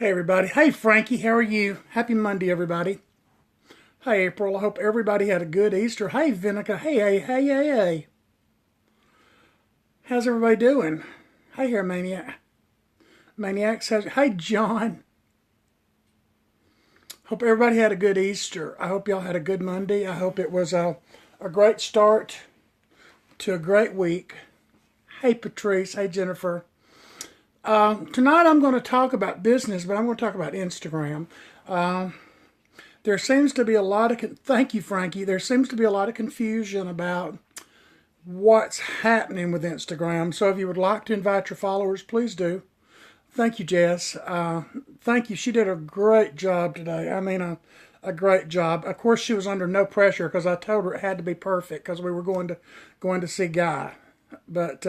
Hey everybody. Hey Frankie, how are you? Happy Monday everybody. Hey April, I hope everybody had a good Easter. Hey Vinica, hey. How's everybody doing? Hey here Maniacs. Hey John. Hope everybody had a good Easter. I hope y'all had a good Monday. I hope it was a great start to a great week. Hey Patrice, hey Jennifer. Tonight I'm going to talk about business, but I'm going to talk about Instagram. There seems to be a lot of, thank you, Frankie. There seems to be a lot of confusion about what's happening with Instagram. So if you would like to invite your followers, please do. Thank you, Jess. Thank you. She did a great job today. I mean, a great job. Of course, she was under no pressure because I told her it had to be perfect because we were going to see Guy. But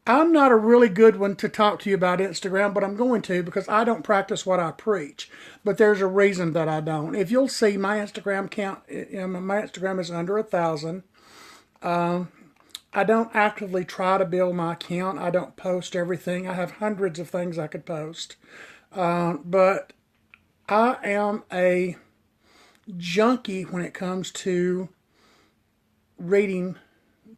I'm not a really good one to talk to you about Instagram, but I'm going to because I don't practice what I preach. But there's a reason that I don't. If you'll see, my Instagram count, my Instagram is under 1,000. I don't actively try to build my account. I don't post everything. I have hundreds of things I could post. But I am a junkie when it comes to reading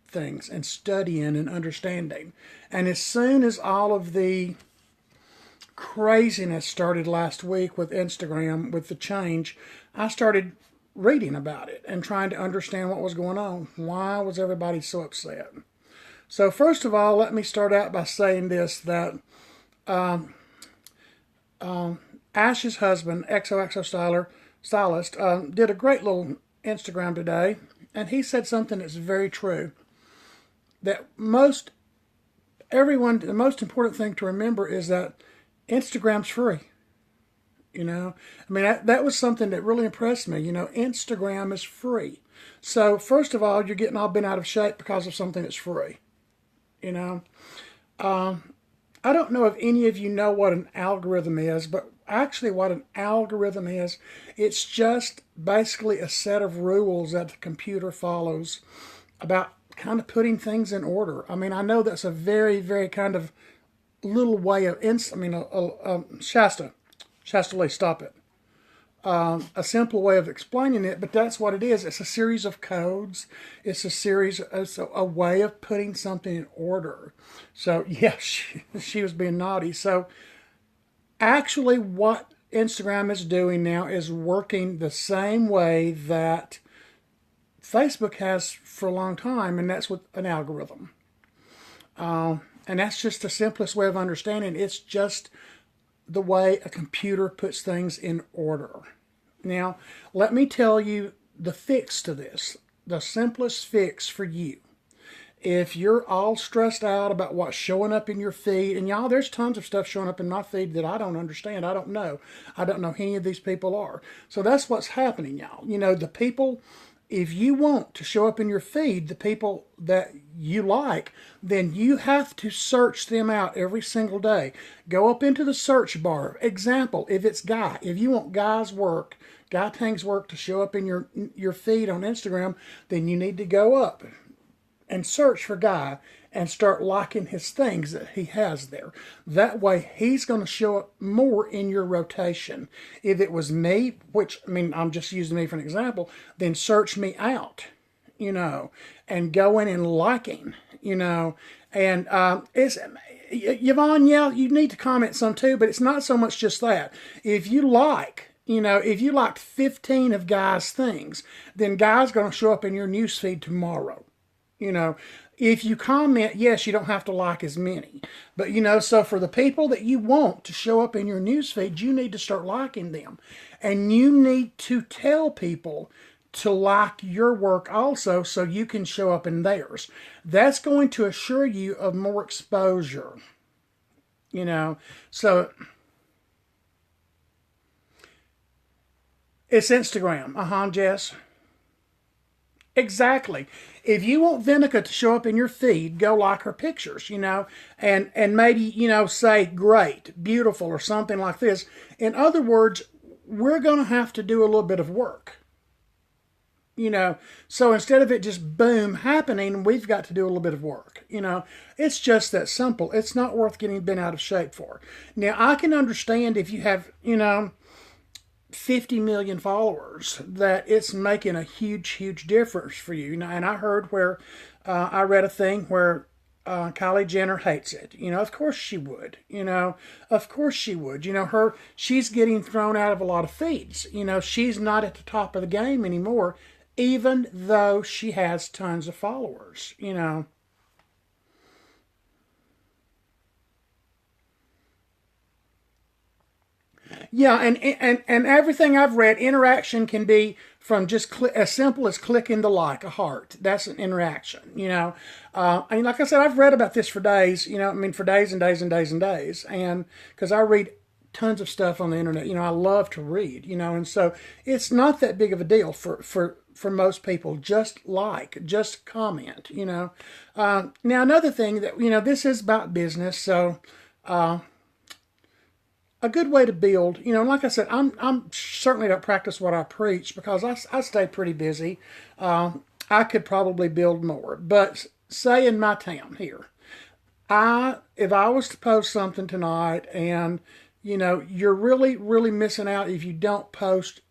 things and studying and understanding. And as soon as all of the craziness started last week with Instagram, with the change, I started reading about it and trying to understand what was going on. Why was everybody so upset? So first of all, let me start out by saying this, that Ash's husband, XOXO Stylist, did a great little Instagram today, and he said something that's very true. That the most important thing to remember is that Instagram's free. I mean, that was something that really impressed me. Instagram is free. So first of all, you're getting all bent out of shape because of something that's free. I don't know if any of you know what an algorithm is, but actually what an algorithm is, it's just basically a set of rules that the computer follows about kind of putting things in order. I mean, I know that's a very, very kind of little way of, Shasta Lee, stop it. A simple way of explaining it, but that's what it is. It's a series of codes. It's a way of putting something in order. So yeah, she was being naughty. So actually what Instagram is doing now is working the same way that Facebook has for a long time, and that's with an algorithm. And that's just the simplest way of understanding. It's just the way a computer puts things in order. Now, let me tell you the fix to this, the simplest fix for you. If you're all stressed out about what's showing up in your feed, and y'all, there's tons of stuff showing up in my feed that I don't understand. I don't know who any of these people are. So that's what's happening, y'all. The people, if you want to show up in your feed, the people that you like, then you have to search them out every single day. Go up into the search bar. Example, if it's Guy, if you want Guy Tang's work to show up in your feed on Instagram, then you need to go up and search for Guy and start liking his things that he has there. That way, he's going to show up more in your rotation. If it was me, which, I mean, I'm just using me for an example, then search me out, and go in and liking, and it's, Yvonne, yeah, you need to comment some too, but it's not so much just that. If you liked 15 of Guy's things, then Guy's going to show up in your newsfeed tomorrow. If you comment, yes, you don't have to like as many. But, so for the people that you want to show up in your newsfeed, you need to start liking them. And you need to tell people to like your work also so you can show up in theirs. That's going to assure you of more exposure. So it's Instagram. Jess. Exactly. If you want Vinica to show up in your feed, go like her pictures, and maybe, say great, beautiful, or something like this. In other words, we're going to have to do a little bit of work. you know. So instead of it just boom happening, we've got to do a little bit of work, you know. It's just that simple. It's not worth getting bent out of shape for. Now, I can understand if you have, you know, 50 million followers, that it's making a huge, huge difference for you. And I heard where, I read a thing where Kylie Jenner hates it. You know, of course she would. You know, of course she would. You know, she's getting thrown out of a lot of feeds. You know, she's not at the top of the game anymore, even though she has tons of followers. You know. Yeah, and everything I've read, interaction can be from just as simple as clicking the like, a heart. That's an interaction, you know. And like I said, I've read about this for days, you know, I mean, for days and days and days and days. And because I read tons of stuff on the internet, you know, I love to read, you know, and so it's not that big of a deal for most people. Just like, just comment, you know. Now, another thing that, you know, this is about business, so a good way to build, you know, like I said, I'm certainly don't practice what I preach because I stay pretty busy. I could probably build more, but say in my town here, if I was to post something tonight, and you know, you're really really missing out if you don't post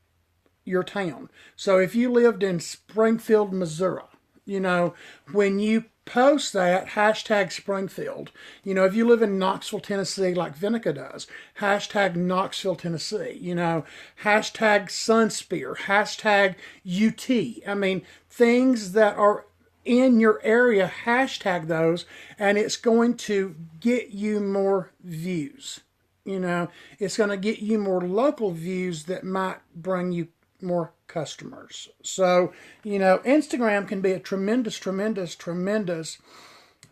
your town. So if you lived in Springfield, Missouri, you know, when you post that, hashtag Springfield. You know, if you live in Knoxville, Tennessee, like Vinica does, hashtag Knoxville, Tennessee. You know, hashtag Sunspear, hashtag UT. I mean, things that are in your area, hashtag those, and it's going to get you more views. You know, it's going to get you more local views that might bring you more customers. So, you know, Instagram can be a tremendous, tremendous, tremendous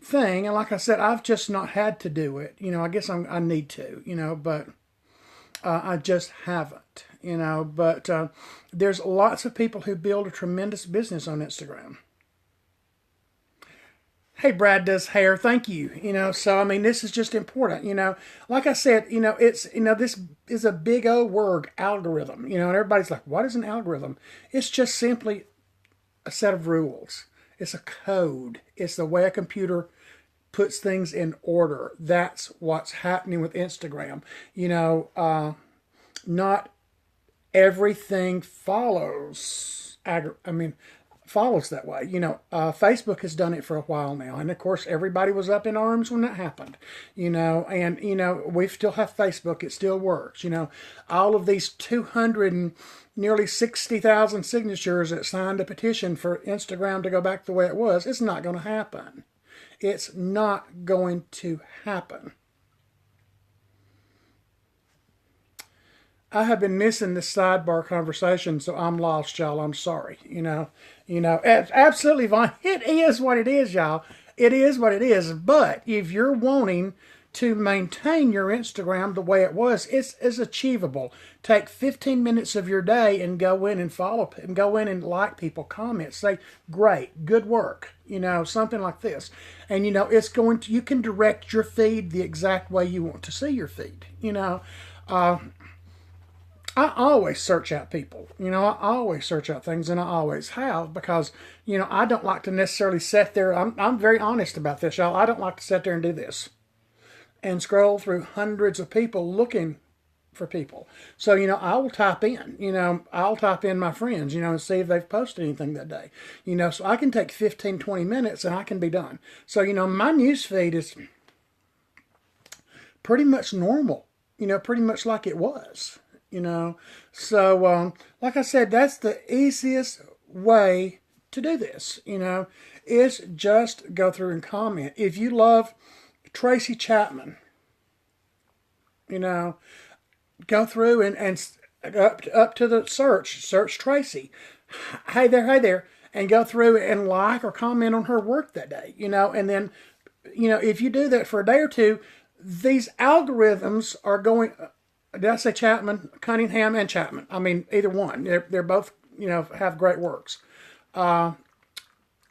thing. And like I said, I've just not had to do it. You know, I guess I need to, you know, but I just haven't, you know. But there's lots of people who build a tremendous business on Instagram. Hey, Brad does hair. Thank you. You know, so I mean, this is just important. You know, like I said, you know, it's, you know, this is a big O word, algorithm. You know, and everybody's like, what is an algorithm? It's just simply a set of rules. It's a code. It's the way a computer puts things in order. That's what's happening with Instagram. You know, not everything follows. I mean, follows that way. You know, Facebook has done it for a while now, and of course, everybody was up in arms when that happened. You know, and you know, we still have Facebook; it still works. You know, all of these 200 and nearly 60,000 signatures that signed a petition for Instagram to go back the way it was. It's not going to happen. It's not going to happen. I have been missing this sidebar conversation, so I'm lost, y'all. I'm sorry. Absolutely fine. It is what it is, y'all. It is what it is. But if you're wanting to maintain your Instagram the way it was, it's achievable. Take 15 minutes of your day and go in and follow and go in and like people, comment, say, great, good work, you know, something like this. And, you know, it's going to, you can direct your feed the exact way you want to see your feed, you know. I always search out people. You know, I always search out things, and I always have, because, you know, I don't like to necessarily sit there. I'm very honest about this, y'all. I don't like to sit there and do this and scroll through hundreds of people looking for people. So, you know, I will type in, you know, I'll type in my friends, you know, and see if they've posted anything that day. You know, so I can take 15, 20 minutes and I can be done. So, you know, my news feed is pretty much normal, you know, pretty much like it was. You know, so like I said, that's the easiest way to do this. You know, is just go through and comment. If you love Tracy Chapman, you know, go through and up to the search Tracy. Hey there, and go through and like or comment on her work that day. You know, and then, you know, if you do that for a day or two, these algorithms are going. Did I say Chapman? Cunningham and Chapman. I mean, either one. They're both, you know, have great works. You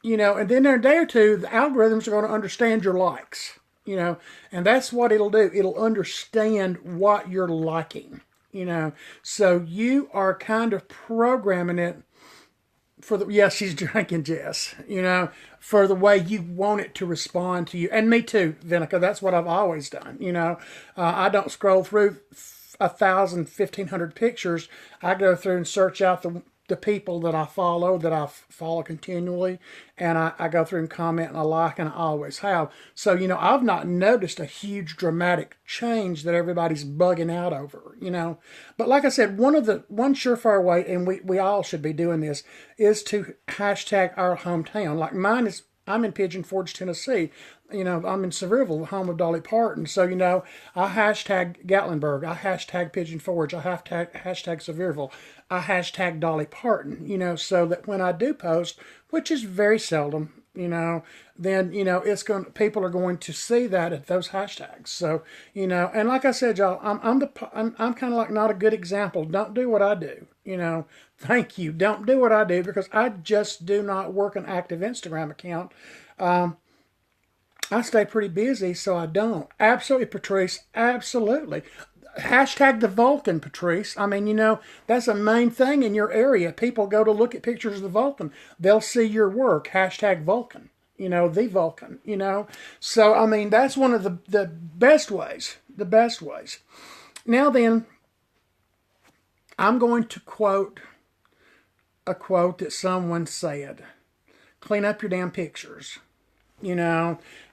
know, and then in a day or two, the algorithms are going to understand your likes. You know, and that's what it'll do. It'll understand what you're liking. You know, so you are kind of programming it for the, yes, she's drinking, Jess, for the way you want it to respond to you. And me too, Vinica. That's what I've always done. I don't scroll through 1,000, 1,500 pictures. I go through and search out the people that I follow continually, and I go through and comment and I like, and I always have. So, I've not noticed a huge dramatic change that everybody's bugging out over, But like I said, one surefire way, and we all should be doing this, is to hashtag our hometown. Like mine is, I'm in Pigeon Forge, Tennessee. I'm in Sevierville, the home of Dolly Parton. So, I hashtag Gatlinburg. I hashtag Pigeon Forge. I hashtag Sevierville. I hashtag Dolly Parton, so that when I do post, which is very seldom, then, people are going to see that at those hashtags. So, and like I said, y'all, I'm kind of like not a good example. Don't do what I do, Thank you. Don't do what I do, because I just do not work an active Instagram account. I stay pretty busy, so I don't. Absolutely, Patrice. Absolutely. Hashtag the Vulcan, Patrice. I mean, that's a main thing in your area. People go to look at pictures of the Vulcan. They'll see your work. Hashtag Vulcan. The Vulcan. So, I mean, that's one of the best ways. The best ways. Now then, I'm going to quote a quote that someone said. Clean up your damn pictures.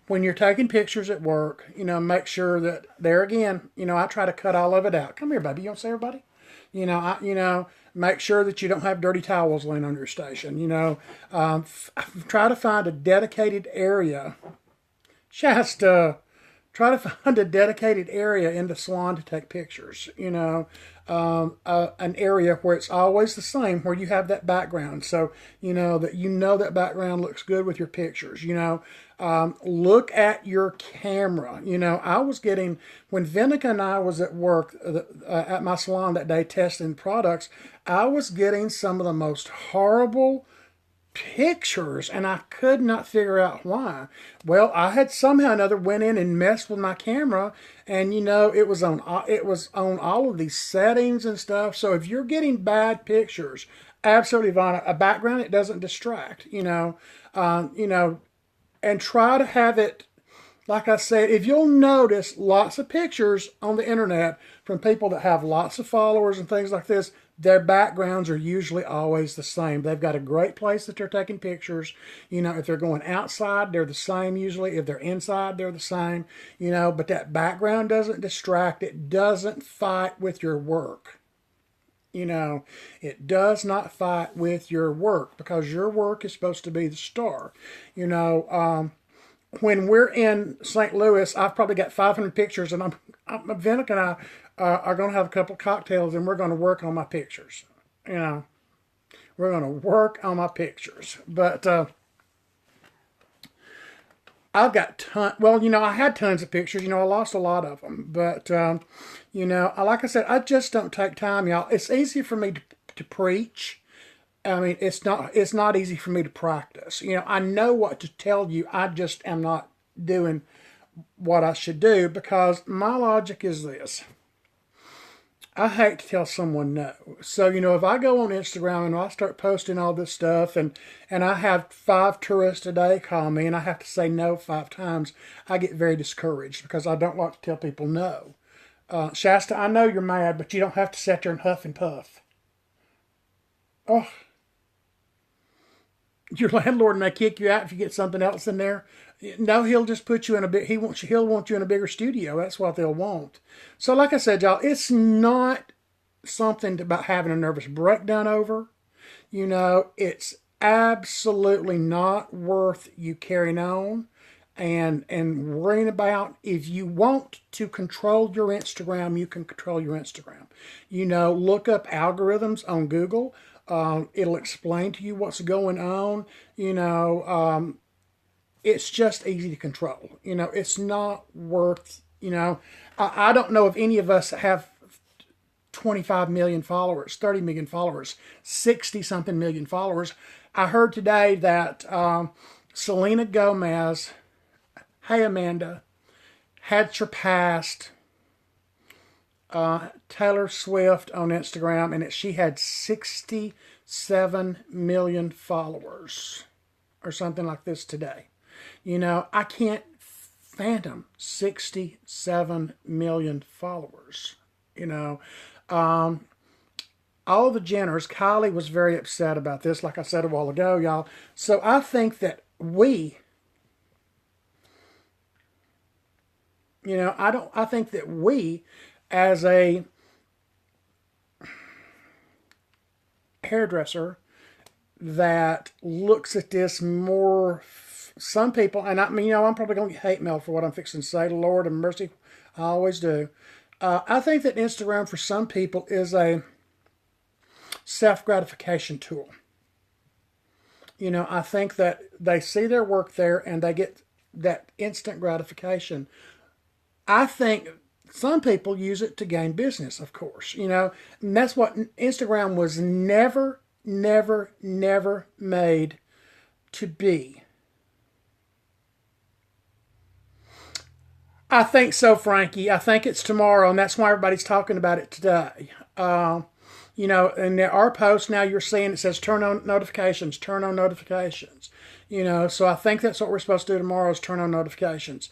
When you're taking pictures at work, make sure that, there again, I try to cut all of it out. Come here, baby. You want to say everybody? Make sure that you don't have dirty towels laying on your station. Try to find a dedicated area. Shasta, try to find a dedicated area in the salon to take pictures. An area where it's always the same, where you have that background. So, that background looks good with your pictures. Look at your camera. I was getting, when Vinica and I was at work at my salon that day testing products, I was getting some of the most horrible pictures, and I could not figure out why. Well, I had somehow or another went in and messed with my camera, and it was on all of these settings and stuff. So if you're getting bad pictures, absolutely, Vonna, a background, it doesn't distract. And try to have it, like I said, if you'll notice lots of pictures on the internet from people that have lots of followers and things like this, their backgrounds are usually always the same. They've got a great place that they're taking pictures. If they're going outside, they're the same usually. If they're inside, they're the same. But that background doesn't distract. It doesn't fight with your work. It does not fight with your work, because your work is supposed to be the star. When we're in St. Louis, I've probably got 500 pictures, and Vinica and I are going to have a couple of cocktails, and we're going to work on my pictures. We're going to work on my pictures. But I've got I had tons of pictures. I lost a lot of them. But, like I said, I just don't take time, y'all. It's easy for me to preach. I mean, it's not easy for me to practice. I know what to tell you. I just am not doing what I should do, because my logic is this. I hate to tell someone no. So, if I go on Instagram and I start posting all this stuff, and I have 5 tourists a day call me and I have to say no 5 times, I get very discouraged, because I don't like to tell people no. Shasta, I know you're mad, but you don't have to sit there and huff and puff. Oh, your landlord may kick you out if you get something else in there. No, he'll just put you in he'll want you in a bigger studio. That's what they'll want. So like I said, y'all, it's not something about having a nervous breakdown over. It's absolutely not worth you carrying on and worrying about. If you want to control your Instagram, you can control your Instagram. Look up algorithms on Google. It'll explain to you what's going on. It's just easy to control. It's not worth, I don't know if any of us have 25 million followers, 30 million followers, 60 something million followers. I heard today that Selena Gomez, hey Amanda, had surpassed Taylor Swift on Instagram, and she had 67 67 million followers or something like this today. I can't phantom 67 million followers. All the Jenners, Kylie was very upset about this, like I said a while ago, y'all. So I think that I think that we, as a hairdresser that looks at this more, some people, and I'm probably going to get hate mail for what I'm fixing to say, Lord have mercy, I always do. I think that Instagram for some people is a self-gratification tool. I think that they see their work there and they get that instant gratification. I think some people use it to gain business, of course, and that's what Instagram was never, never, never made to be. I think so, Frankie. I think it's tomorrow, and that's why everybody's talking about it today. And there are posts now you're seeing it says turn on notifications, turn on notifications. So I think that's what we're supposed to do tomorrow is turn on notifications.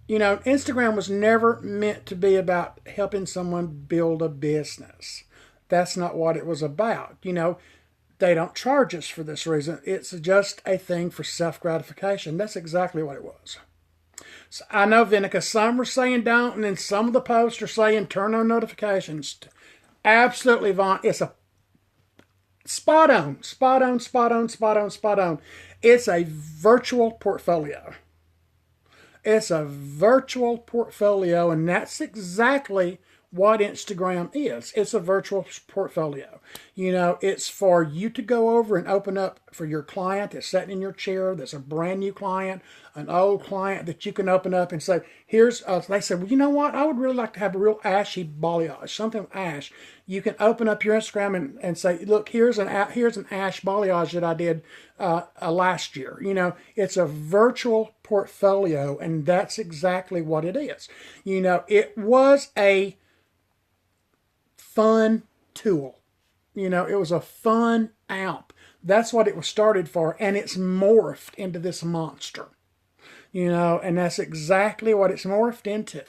Instagram was never meant to be about helping someone build a business. That's not what it was about. They don't charge us for this reason. It's just a thing for self-gratification. That's exactly what it was. So I know, Vinica, some are saying don't, and then some of the posts are saying turn on notifications. Absolutely, Vaughn. It's a spot on, spot on, spot on, spot on, spot on. It's a virtual portfolio. It's a virtual portfolio, and that's exactly what Instagram is. It's a virtual portfolio. It's for you to go over and open up for your client that's sitting in your chair, that's a brand new client, an old client that you can open up and say, they said, well, you know what? I would really like to have a real ashy balayage, something ash. You can open up your Instagram and say, look, here's an ash balayage that I did last year. It's a virtual portfolio, and that's exactly what it is. It was a fun tool. It was a fun app. That's what it was started for, and it's morphed into this monster. And that's exactly what it's morphed into.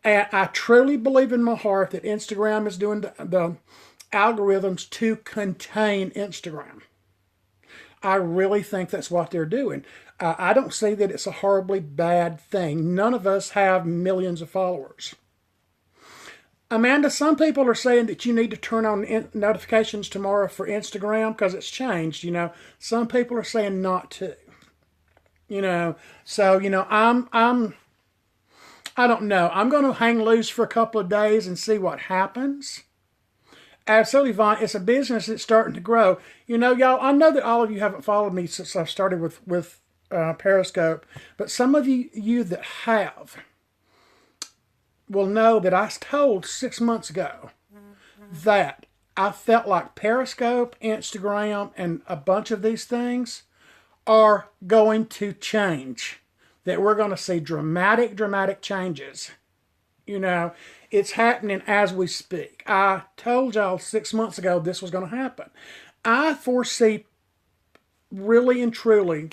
And I truly believe in my heart that Instagram is doing the algorithms to contain Instagram. I really think that's what they're doing. I don't see that it's a horribly bad thing. None of us have millions of followers. Amanda, some people are saying that you need to turn on notifications tomorrow for Instagram because it's changed. Some people are saying not to. So I don't know. I'm going to hang loose for a couple of days and see what happens. Absolutely, Vaughn. It's a business that's starting to grow. Y'all, I know that all of you haven't followed me since I started with Periscope, but some of you that have will know that I told 6 months ago that I felt like Periscope, Instagram, and a bunch of these things are going to change. That we're going to see dramatic, dramatic changes. It's happening as we speak. I told y'all 6 months ago this was going to happen. I foresee really and truly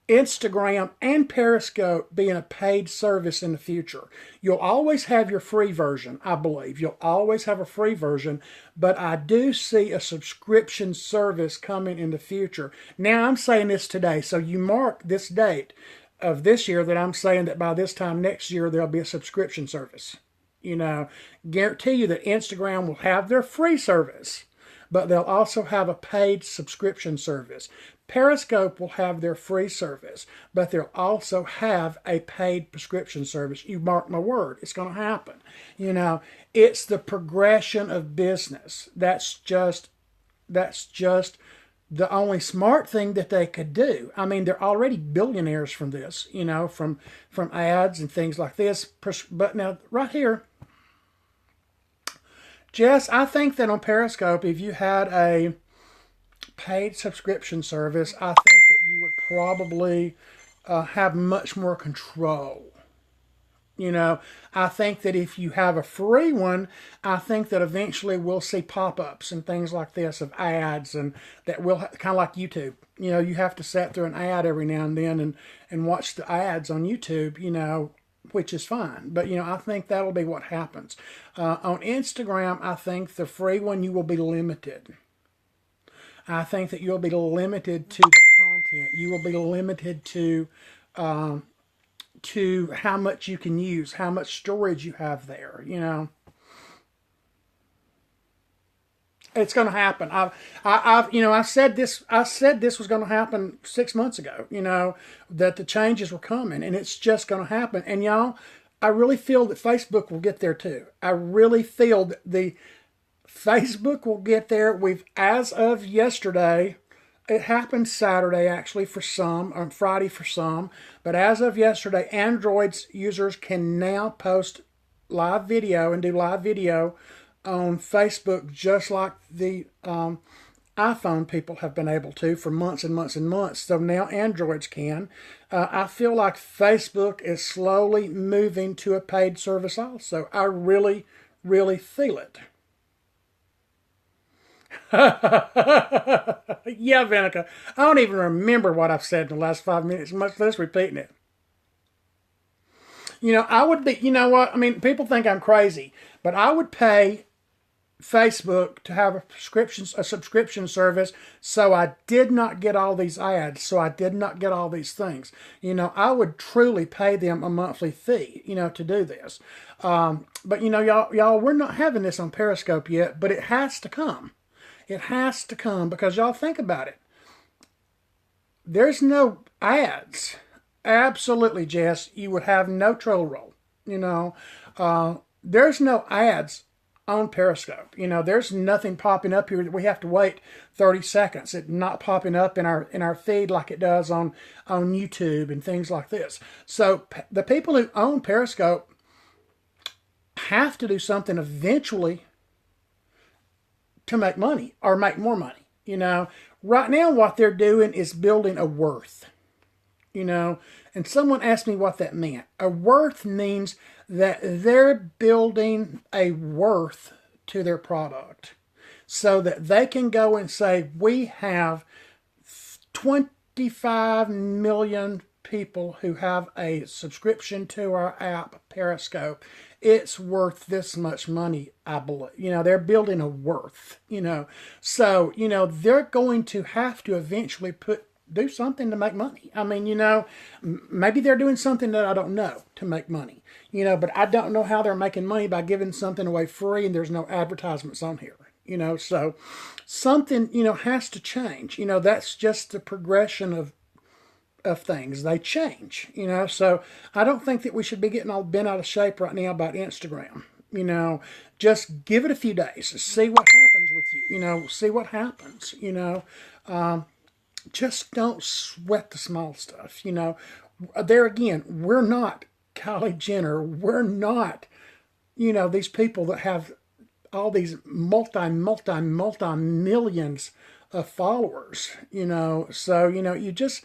Instagram and Periscope being a paid service in the future. You'll always have your free version, I believe. You'll always have a free version, but I do see a subscription service coming in the future. Now, I'm saying this today, so you mark this date of this year that I'm saying that by this time next year, there'll be a subscription service. Guarantee you that Instagram will have their free service, but they'll also have a paid subscription service. Periscope will have their free service, but they'll also have a paid prescription service. You mark my word, it's going to happen. It's the progression of business. That's just the only smart thing that they could do. I mean, they're already billionaires from this, from ads and things like this. But now, right here, Jess, I think that on Periscope, if you had a paid subscription service, I think that you would probably have much more control You know, I think that if you have a free one, I think that eventually we'll see pop-ups and things like this of ads, and that will kind of like YouTube. You know, you have to sit through an ad every now and then and watch the ads on YouTube, you know, which is fine. But, you know, I think that'll be what happens. On Instagram, I think the free one, you will be limited. I think that you'll be limited to the content. You will be limited to how much you can use, how much storage you have there. You know, it's going to happen. You know, I said this. I said this was going to happen 6 months ago. You know, that the changes were coming, and it's just going to happen. And y'all, I really feel that Facebook will get there too. I really feel that the Facebook will get there. As of yesterday, it happened Saturday actually for some, on Friday for some, but as of yesterday, Android's users can now post live video and do live video on Facebook just like the iPhone people have been able to for months and months and months. So now Androids can. I feel like Facebook is slowly moving to a paid service also. I really, really feel it. Yeah, Vinica. I don't even remember what I've said in the last 5 minutes, much less repeating it. You know, I would be, you know what? I mean, people think I'm crazy, but I would pay Facebook to have a subscription service so I did not get all these ads, so I did not get all these things. You know, I would truly pay them a monthly fee, you know, to do this. But, you know, y'all, we're not having this on Periscope yet, but it has to come. It has to come because y'all think about it. There's no ads. Absolutely, Jess. You would have no troll roll. You know, there's no ads on Periscope. You know, there's nothing popping up here that we have to wait 30 seconds. It's not popping up in our feed like it does on YouTube and things like this. So the people who own Periscope have to do something eventually to make money or make more money. You know, right now what they're doing is building a worth. You know, and someone asked me what that meant. A worth means that they're building a worth to their product so that they can go and say, we have 25 million people who have a subscription to our app, Periscope. It's worth this much money, I believe. You know, they're building a worth, you know. So, you know, they're going to have to eventually do something to make money. I mean, you know, maybe they're doing something that I don't know to make money, you know, but I don't know how they're making money by giving something away free and there's no advertisements on here, you know. So something, you know, has to change. You know, that's just the progression of things. They change, you know. So I don't think that we should be getting all bent out of shape right now about Instagram. You know, just give it a few days, see what happens with you, you know, see what happens, you know. Just don't sweat the small stuff, you know. There again, we're not Kylie Jenner. We're not, you know, these people that have all these multi millions of followers, you know. So, you know, you just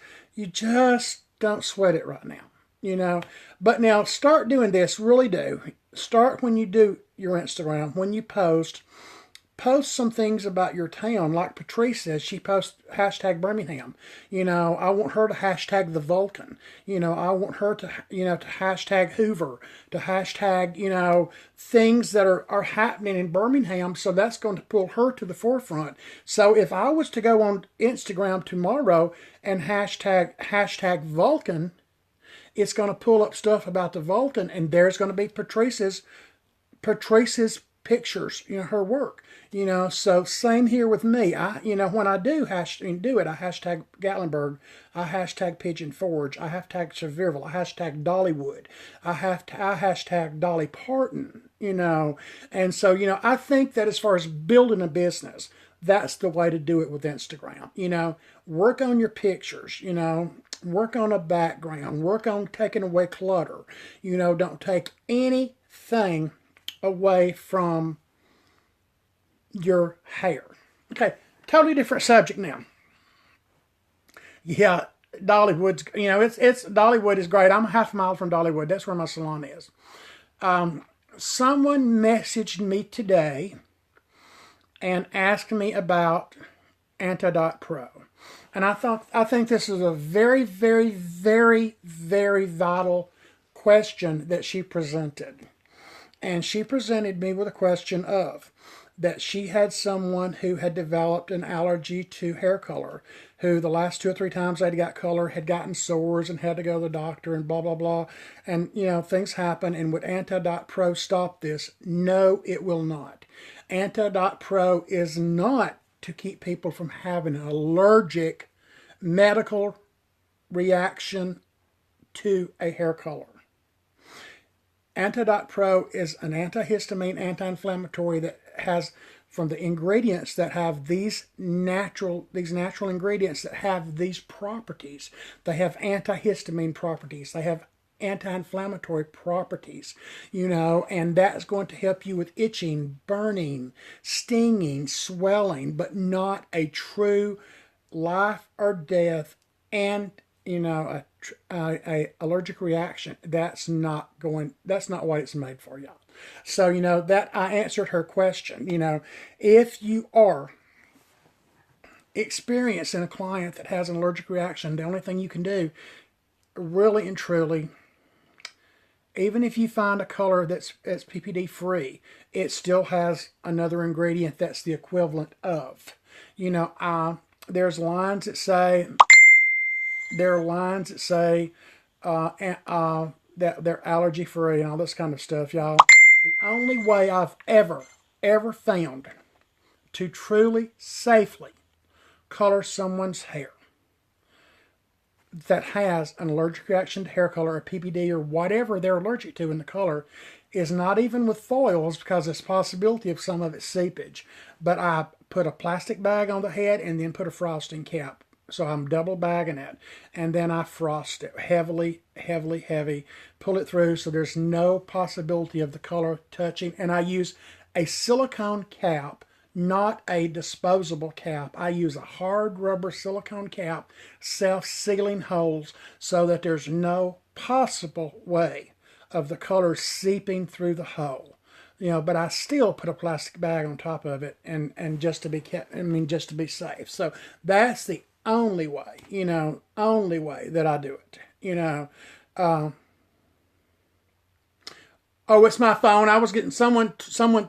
don't sweat it right now, you know. But now start doing this, really do. Start when you do your Instagram, when you post some things about your town. Like Patrice says, she posts hashtag Birmingham. You know, I want her to hashtag the Vulcan. You know, I want her to, you know, to hashtag Hoover, to hashtag, you know, things that are happening in Birmingham. So that's going to pull her to the forefront. So if I was to go on Instagram tomorrow and hashtag Vulcan, it's going to pull up stuff about the Vulcan, and there's going to be Patrice's pictures, you know, her work, you know. So same here with me. You know, when I do I hashtag Gatlinburg, I hashtag Pigeon Forge, I hashtag Sevierville, I hashtag Dollywood, I hashtag Dolly Parton, you know. And so, you know, I think that as far as building a business, that's the way to do it with Instagram. You know, work on your pictures, you know, work on a background, work on taking away clutter, you know, don't take anything away from your hair. Okay, totally different subject now. Yeah, Dollywood's, it's Dollywood is great. I'm half a mile from Dollywood. That's where my salon is. Someone messaged me today and asked me about Antidot Pro. And I think this is a very, very, very, very vital question that she presented. And she presented me with a question of that she had someone who had developed an allergy to hair color, who the last 2 or 3 times they'd got color had gotten sores and had to go to the doctor and blah, blah, blah. And, things happen. And would Antidot Pro stop this? No, it will not. Antidot Pro is not to keep people from having an allergic medical reaction to a hair color. Antidot Pro is an antihistamine, anti-inflammatory that has, from the ingredients that have these natural ingredients that have these properties. They have antihistamine properties. They have anti-inflammatory properties, and that's going to help you with itching, burning, stinging, swelling, but not a true life or death and a allergic reaction. That's not what it's made for, y'all. So that I answered her question. If you are experiencing a client that has an allergic reaction, the only thing you can do, really and truly, even if you find a color that's PPD free, it still has another ingredient that's the equivalent of. There's lines that say that they're allergy free and all this kind of stuff, y'all. The only way I've ever found to truly safely color someone's hair that has an allergic reaction to hair color or PPD or whatever they're allergic to in the color is not even with foils, because there's a possibility of some of it seepage. But I put a plastic bag on the head and then put a frosting cap. So I'm double bagging it. And then I frost it heavily, heavily, heavy. Pull it through so there's no possibility of the color touching. And I use a silicone cap, not a disposable cap. I use a hard rubber silicone cap, self-sealing holes, so that there's no possible way of the color seeping through the hole. But I still put a plastic bag on top of it, and just to be just to be safe. So that's the only way, that I do it. Oh, it's my phone. I was getting someone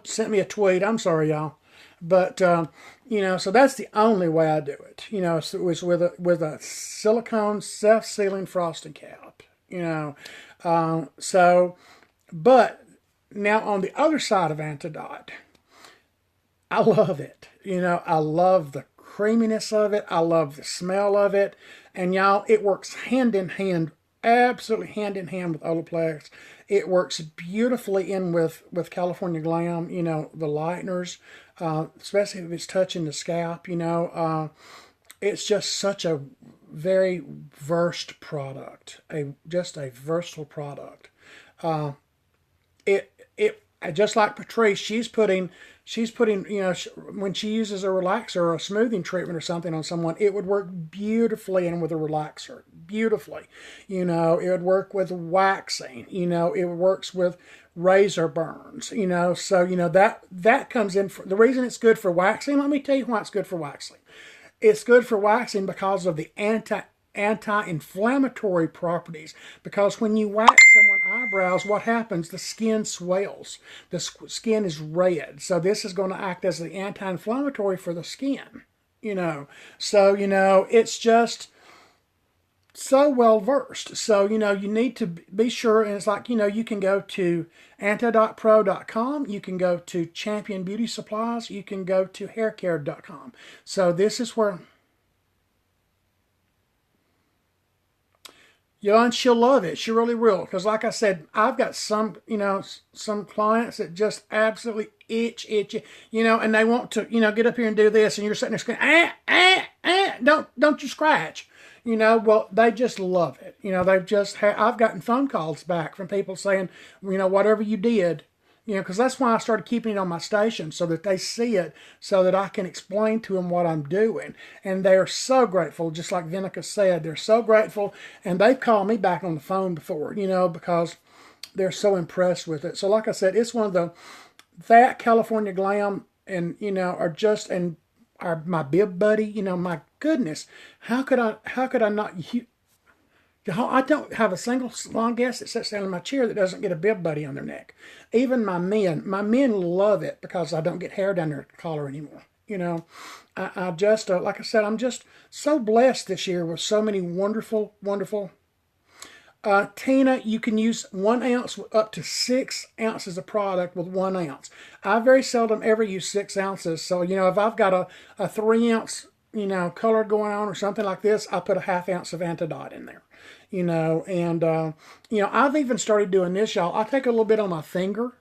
sent me a tweet. I'm sorry, y'all. But, so that's the only way I do it. So it was with a silicone self-sealing frosting cap, but now on the other side of Antidot, I love it. I love the creaminess of it. I love the smell of it. And y'all, it works hand in hand, absolutely hand in hand with Olaplex. It works beautifully in with California Glam, the lighteners, especially if it's touching the scalp, it's just such a very versed product, just a versatile product. It just like Patrice, she's putting, when she uses a relaxer or a smoothing treatment or something on someone, it would work beautifully in with a relaxer, beautifully. It would work with waxing, it works with razor burns, so, that comes in. The reason it's good for waxing, let me tell you why it's good for waxing. It's good for waxing because of the anti-inflammatory properties, because when you wax someone's eyebrows, what happens? The skin swells. The skin is red. So this is going to act as the anti-inflammatory for the skin, So, it's just so well versed. So, you need to be sure. And it's like, you can go to antidotpro.com. You can go to Champion Beauty Supplies. You can go to haircare.com. So this is where... and she'll love it. She really will. Because like I said, I've got some clients that just absolutely itch, and they want to, get up here and do this, and you're sitting there screaming, don't you scratch. Well, they just love it. They've just I've gotten phone calls back from people saying, whatever you did, You know, because that's why I started keeping it on my station so that they see it, so that I can explain to them what I'm doing. And they're so grateful, just like Vinica said, they're so grateful. And they've called me back on the phone before, you know, because they're so impressed with it. So, like I said, it's one of the, that California Glam and, you know, are just, and my bib buddy, you know, my goodness, how could I not, I don't have a single salon guest that sits down in my chair that doesn't get a bib buddy on their neck. Even my men love it because I don't get hair down their collar anymore. You know, I just, like I said, I'm just so blessed this year with so many wonderful, wonderful. Tina, you can use 1 ounce up to 6 ounces of product with 1 ounce. I very seldom ever use 6 ounces. So, you know, if I've got a 3 ounce, you know, color going on or something like this, I put a ½ ounce of antidote in there, you know, and, you know, I've even started doing this, y'all. I take a little bit on my finger,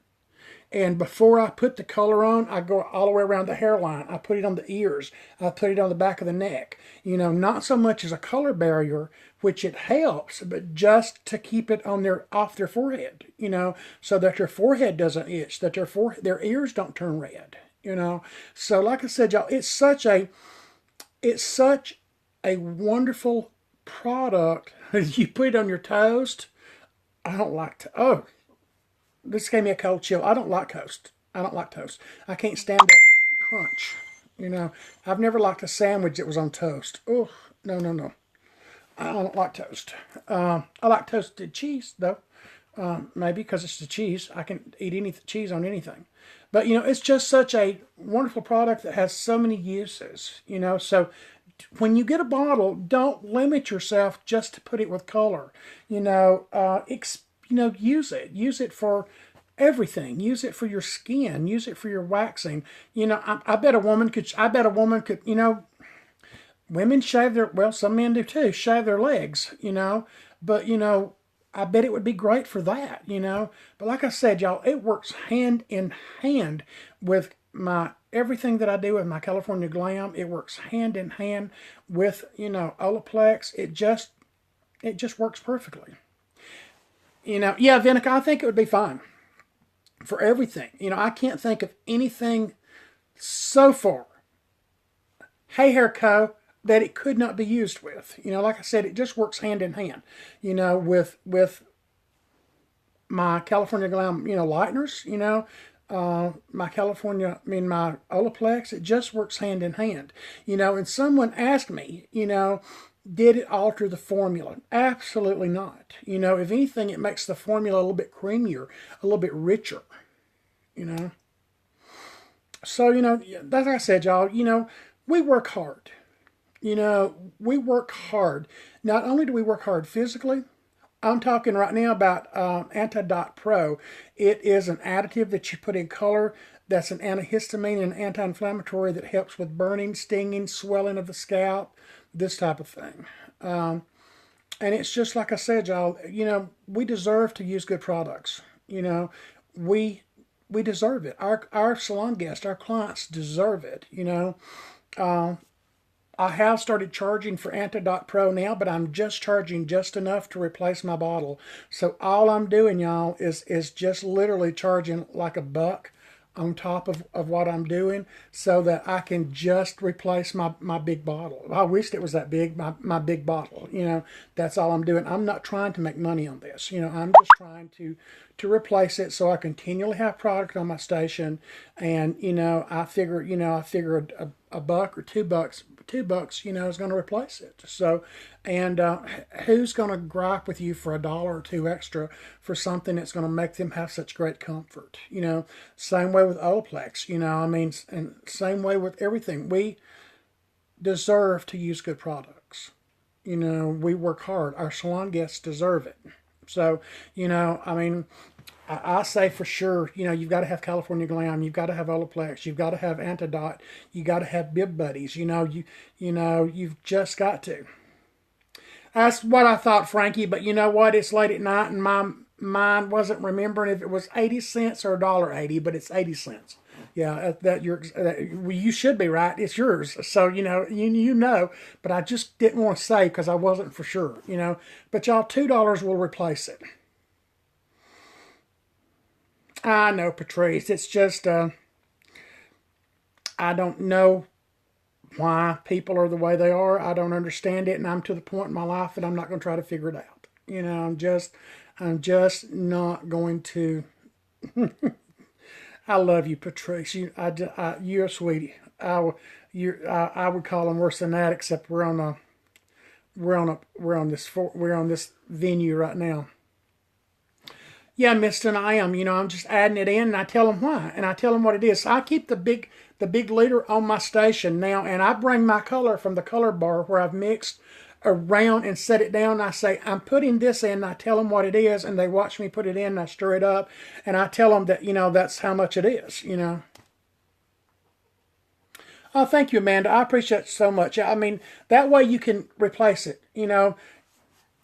and before I put the color on, I go all the way around the hairline. I put it on the ears. I put it on the back of the neck. You know, not so much as a color barrier, which it helps, but just to keep it on their, off their forehead, you know, so that their forehead doesn't itch, that their ears don't turn red, you know. So like I said, y'all, it's such a wonderful product. You put it on your toast. I don't like to. Oh, this gave me a cold chill. I don't like toast. I don't like toast. I can't stand that crunch. You know, I've never liked a sandwich that was on toast. Oh, no, no, no. I don't like toast. I like toasted cheese, though. Maybe because it's the cheese. I can eat any cheese on anything. But, you know, it's just such a wonderful product that has so many uses, you know. So when you get a bottle, don't limit yourself just to put it with color. You know, use it. Use it for everything. Use it for your skin. Use it for your waxing. You know, I bet a woman could. I bet a woman could. You know, women shave their. Well, some men do too. Shave their legs. You know, but you know, I bet it would be great for that. You know, but like I said, y'all, it works hand in hand with my everything that I do with my California Glam. It works hand in hand with, you know, Olaplex. It just works perfectly. You know, yeah, Vinica, I think it would be fine for everything. You know, I can't think of anything so far, Hey Hair Co., that it could not be used with. You know, like I said, it just works hand in hand. You know, with my California Glam, you know, lighteners. You know, my Olaplex, it just works hand in hand. You know, and someone asked me, you know, did it alter the formula? Absolutely not. You know, if anything, it makes the formula a little bit creamier, a little bit richer, you know. So, you know, like I said, y'all, you know, we work hard. You know, we work hard. Not only do we work hard physically, I'm talking right now about Anti-Dot Pro. It is an additive that you put in color that's an antihistamine and anti-inflammatory that helps with burning, stinging, swelling of the scalp, this type of thing. And it's just like I said, y'all, you know, we deserve to use good products. You know, we deserve it. Our salon guests, our clients deserve it, you know. I have started charging for Anti-Dot Pro now, but I'm just charging just enough to replace my bottle. So all I'm doing, y'all, is just literally charging like $1 on top of what I'm doing so that I can just replace my big bottle. I wished it was that big, my big bottle. You know, that's all I'm doing. I'm not trying to make money on this. You know, I'm just trying to replace it so I continually have product on my station. And, you know, I figure a buck or $2, you know, is going to replace it. So, and who's going to gripe with you for $1 or $2 extra for something that's going to make them have such great comfort? You know, same way with Olaplex, you know, I mean, and same way with everything. We deserve to use good products. You know, we work hard. Our salon guests deserve it. So, you know, I mean, I say for sure, you know, you've got to have California Glam, you've got to have Olaplex, you've got to have Antidote, you got to have Bib Buddies. You know, you've just got to. That's what I thought, Frankie. But you know what? It's late at night, and my mind wasn't remembering if it was 80 cents or $1.80, but it's 80 cents. Yeah, you should be right. It's yours. So, you know, you know, but I just didn't want to say because I wasn't for sure, you know. But y'all, $2 will replace it. I know, Patrice. It's just, I don't know why people are the way they are. I don't understand it, and I'm to the point in my life that I'm not going to try to figure it out. I'm just not going to. I love you, Patrice. You're a sweetie. I would call them worse than that, except we're on this venue right now. Yeah, Mister, and I am. I'm just adding it in, and I tell them why, and I tell them what it is. So I keep the big leader on my station now, and I bring my color from the color bar where I've mixed around and set it down. And I say I'm putting this in. And I tell them what it is, and they watch me put it in. And I stir it up, and I tell them that that's how much it is. Oh, thank you, Amanda. I appreciate it so much. I mean, that way you can replace it.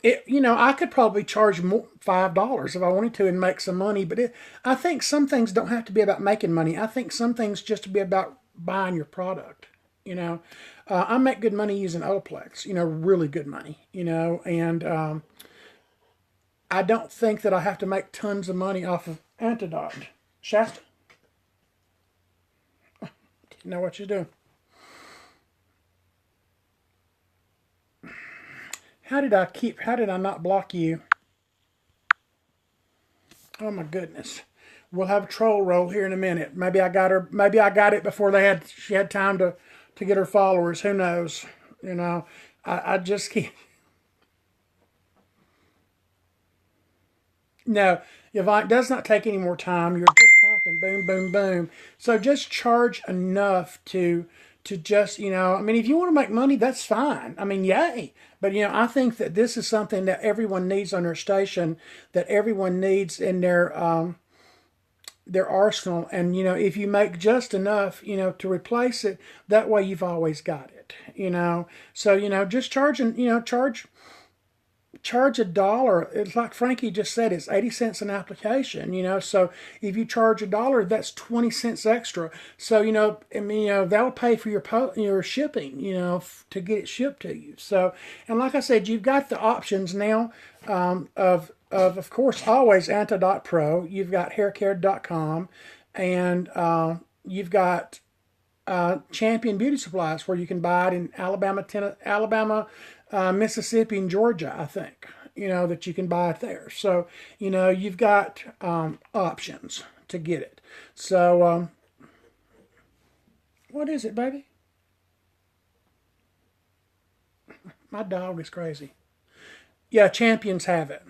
I could probably charge more, $5 if I wanted to and make some money. But I think some things don't have to be about making money. I think some things just to be about buying your product. You know, I make good money using Olaplex. Really good money. And I don't think that I have to make tons of money off of Antidote. Shasta, you know what you're doing. How did I not block you? Oh my goodness. We'll have a troll roll here in a minute. Maybe I got her. Maybe I got it before she had time to get her followers. Who knows? You know, I just keep. No, Yvonne, it does not take any more time. You're just pumping, boom, boom, boom. So just charge enough to just, I mean, if you want to make money, that's fine. I mean, yay. But I think that this is something that everyone needs on their station, that everyone needs in their arsenal. And if you make just enough, to replace it, that way you've always got it. So just charge $1. It's like Frankie just said, it's 80 cents an application. So if you charge $1, that's 20 cents extra. So I mean, that'll pay for your shipping, to get it shipped to you. So, and like I said, you've got the options now, of course, always Antidote Pro. You've got haircare.com, and you've got Champion Beauty Supplies, where you can buy it in Alabama, Mississippi, and Georgia, I think. That you can buy it there. So you've got options to get it. So what is it, baby? My dog is crazy. Yeah, Champions have it.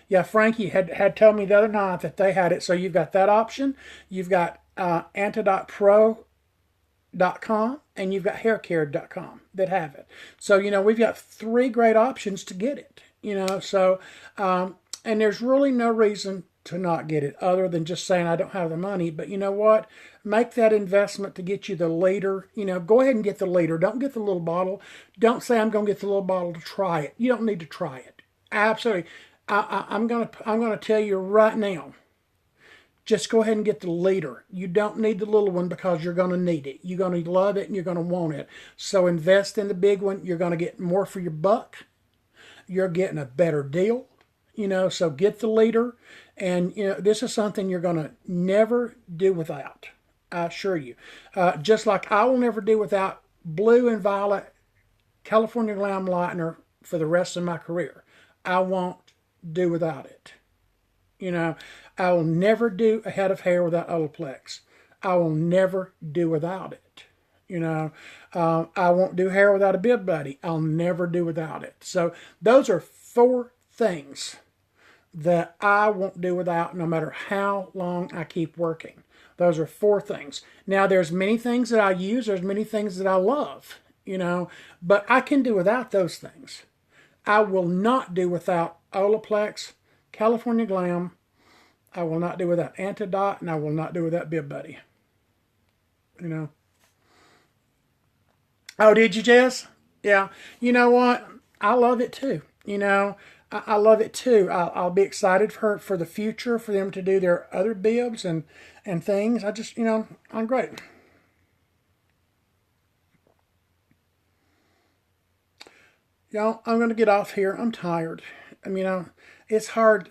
Yeah, Frankie had told me the other night that they had it. So you've got that option. You've got antidotepro.com, and you've got haircare.com that have it. So we've got three great options to get it. So and there's really no reason to not get it other than just saying I don't have the money. But you know what? Make that investment to get you the liter. Go ahead and get the liter. Don't get the little bottle. Don't say I'm going to get the little bottle to try it. You don't need to try it. Absolutely. I'm gonna tell you right now. Just go ahead and get the liter. You don't need the little one because you're going to need it. You're going to love it and you're going to want it. So invest in the big one. You're going to get more for your buck. You're getting a better deal. So get the liter. And, this is something you're going to never do without. I assure you. Just like I will never do without blue and violet California Glam Lightener for the rest of my career. I won't do without it. I will never do a head of hair without Olaplex. I will never do without it. I won't do hair without a bib buddy. I'll never do without it. So those are four things that I won't do without no matter how long I keep working. Those are four things. Now there's many things that I use. There's many things that I love, but I can do without those things. I will not do without Olaplex, California Glam. I will not do without Antidote, and I will not do without Bib Buddy. Oh, did you, Jess? Yeah. You know what? I love it too. I love it too. I'll be excited for the future, for them to do their other bibs and things. I just, I'm great. Y'all, I'm going to get off here. I'm tired. I mean, it's hard.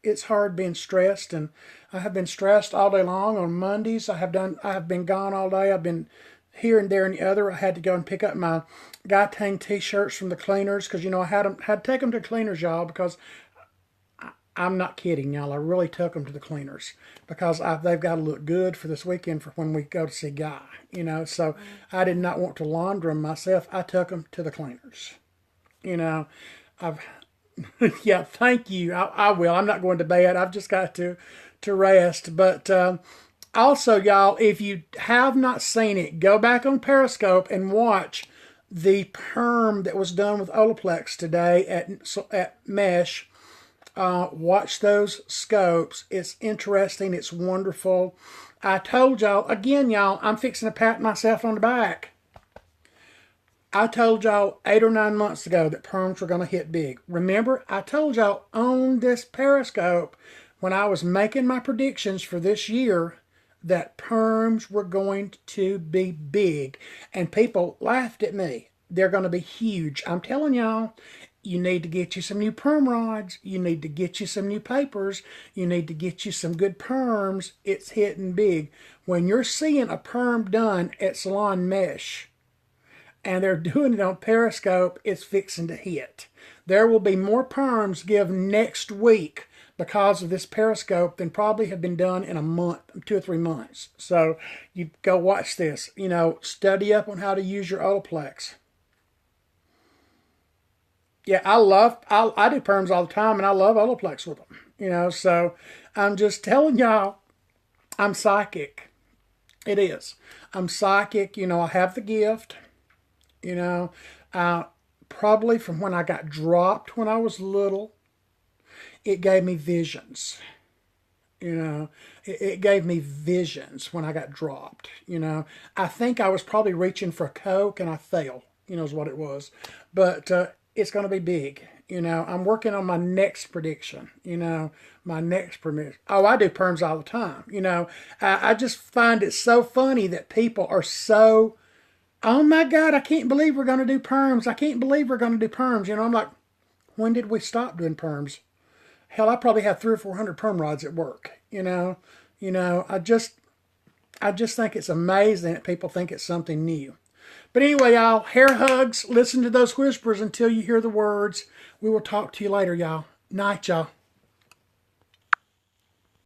it's hard being stressed, and I have been stressed all day long. On Mondays, I have been gone all day. I've been here and there and the other. I had to go and pick up my Guy t-shirts from the cleaners because I had to take them to the cleaners, y'all, because I'm not kidding, y'all. I really took them to the cleaners because they've got to look good for this weekend for when we go to see Guy. So I did not want to launder them myself. I took them to the cleaners. I've yeah, thank you. I will. I'm not going to bed. I've just got to rest. But also, y'all, if you have not seen it, go back on Periscope and watch the perm that was done with Olaplex today at Mesh. Watch those scopes. It's interesting. It's wonderful. I told y'all, again, y'all, I'm fixing to pat myself on the back. I told y'all 8 or 9 months ago that perms were going to hit big. Remember, I told y'all on this Periscope when I was making my predictions for this year that perms were going to be big. And people laughed at me. They're going to be huge. I'm telling y'all, you need to get you some new perm rods. You need to get you some new papers. You need to get you some good perms. It's hitting big. When you're seeing a perm done at Salon Mesh, and they're doing it on Periscope, it's fixing to hit. There will be more perms given next week because of this Periscope than probably have been done in a month, 2 or 3 months. So you go watch this. Study up on how to use your Olaplex. Yeah, I do perms all the time, and I love Olaplex with them. So I'm just telling y'all, I'm psychic. It is. I'm psychic. I have the gift. Probably from when I got dropped when I was little, it gave me visions. It gave me visions when I got dropped. I think I was probably reaching for a Coke and I fell, is what it was. But it's going to be big. I'm working on my next prediction, my next prediction. Oh, I do perms all the time. I just find it so funny that people are so, oh my God, I can't believe we're going to do perms. I can't believe we're going to do perms. I'm like, when did we stop doing perms? Hell, I probably have 300 or 400 perm rods at work. I just think it's amazing that people think it's something new. But anyway, y'all, hair hugs. Listen to those whispers until you hear the words. We will talk to you later, y'all. Night, y'all.